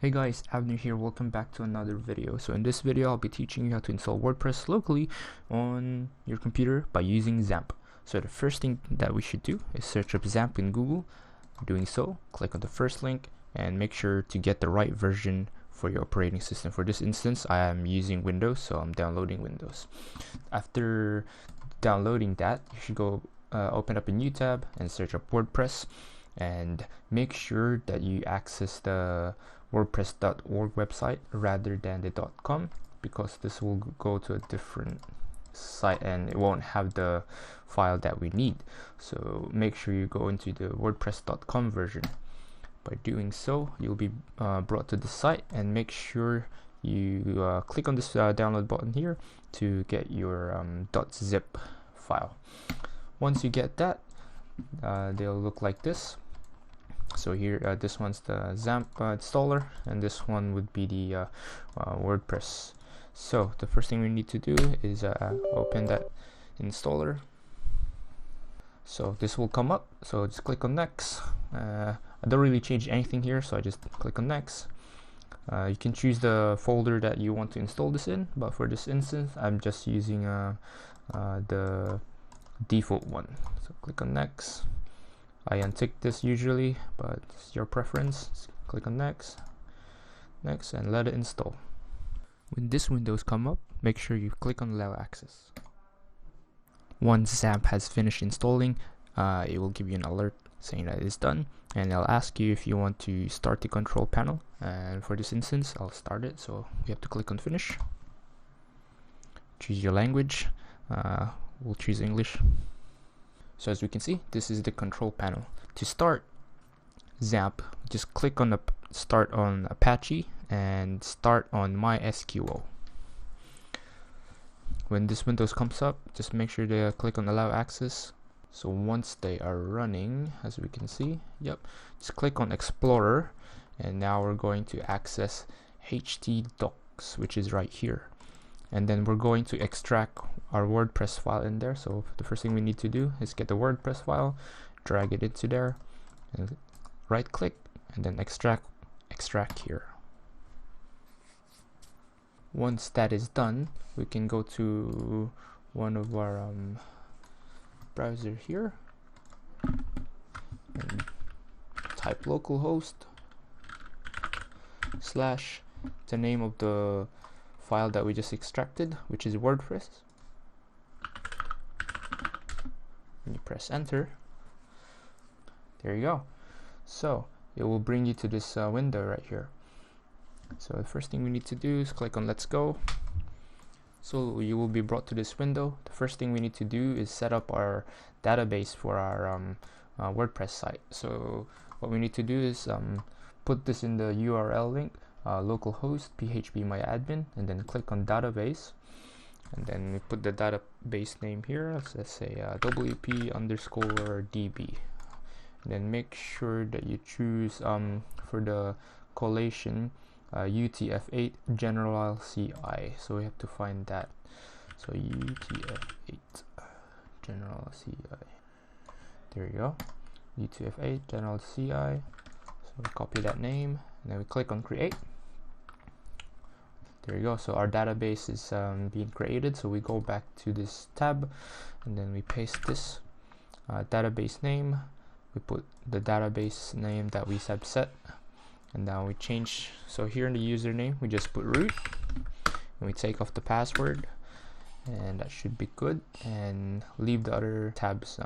Hey guys, Abner here, welcome back to another video. So in this video I'll be teaching you how to install WordPress locally on your computer by using Xampp. So the first thing that we should do is search up Xampp in Google. Doing so, click on the first link and make sure to get the right version for your operating system. For this instance I am using Windows, so I'm downloading Windows. After downloading that, you should go open up a new tab and search up WordPress, and make sure that you access the wordpress.org website rather than the .com, because this will go to a different site and it won't have the file that we need. So make sure you go into the wordpress.com version. By doing so, you'll be brought to the site, and make sure you click on this download button here to get your .zip file. Once you get that, they'll look like this. So here, this one's the Xampp installer, and this one would be the WordPress. So the first thing we need to do is open that installer. So this will come up, so just click on next. I don't really change anything here, so I just click on next. You can choose the folder that you want to install this in, but for this instance I'm just using the default one. So click on next. I untick this usually, but it's your preference. Just click on next, and let it install. When this windows come up, make sure you click on allow access. Once Xampp has finished installing, it will give you an alert saying that it's done, and it'll ask you if you want to start the control panel. And for this instance, I'll start it, so you have to click on finish. Choose your language. We'll choose English. So as we can see, this is the control panel. To start Xampp, just click on the start on Apache and start on MySQL. When this window comes up, just make sure to click on allow access. So once they are running, as we can see, just click on Explorer, and now we're going to access htdocs, which is right here. And then we're going to extract our WordPress file in there. So the first thing we need to do is get the WordPress file, drag it into there, and right click, and then extract here. Once that is done, we can go to one of our browser here and type localhost / the name of the file that we just extracted, which is WordPress. And you press enter. There you go. So it will bring you to this window right here. So the first thing we need to do is click on let's go. So you will be brought to this window. The first thing we need to do is set up our database for our WordPress site. So what we need to do is put this in the URL link, localhost phpMyAdmin, and then click on database, and then we put the database name here. Let's say wp_db, and then make sure that you choose for the collation UTF-8 general CI. So we have to find that. So UTF-8 general CI. There you go. UTF-8 general CI. So we copy that name, and then we click on create. There you go. So our database is being created. So we go back to this tab, and then we paste this database name. We put the database name that we have set, and now we change. So here in the username, we just put root, and we take off the password, and that should be good. And leave the other tabs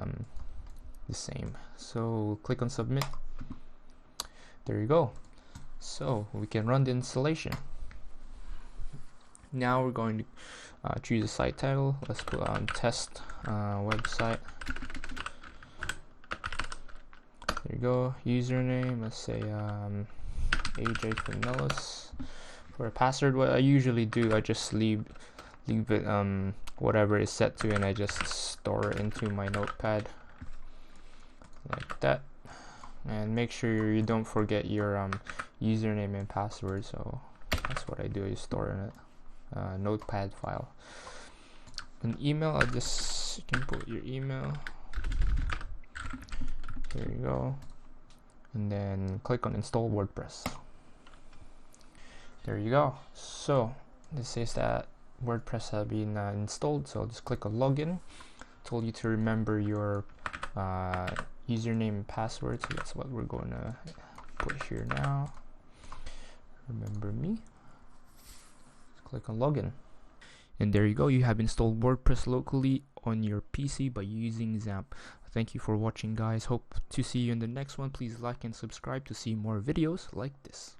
the same. So click on submit. There you go. So we can run the installation. Now we're going to choose a site title. Let's put on test website. There you go. Username, let's say AJ Finellis. For a password, what I usually do, I just leave it whatever is set to, and I just store it into my notepad like that. And make sure you don't forget your username and password. So that's what I do, is store in a notepad file. An email, you can put your email. There you go. And then click on install WordPress. There you go. So this says that WordPress has been installed, so just click on login. Told you to remember your username and password, so that's what we're going to put here now. Remember me. Click on login, and there you go. You have installed WordPress locally on your PC by using Xampp. Thank you for watching, guys. Hope to see you in the next one. Please like and subscribe to see more videos like this.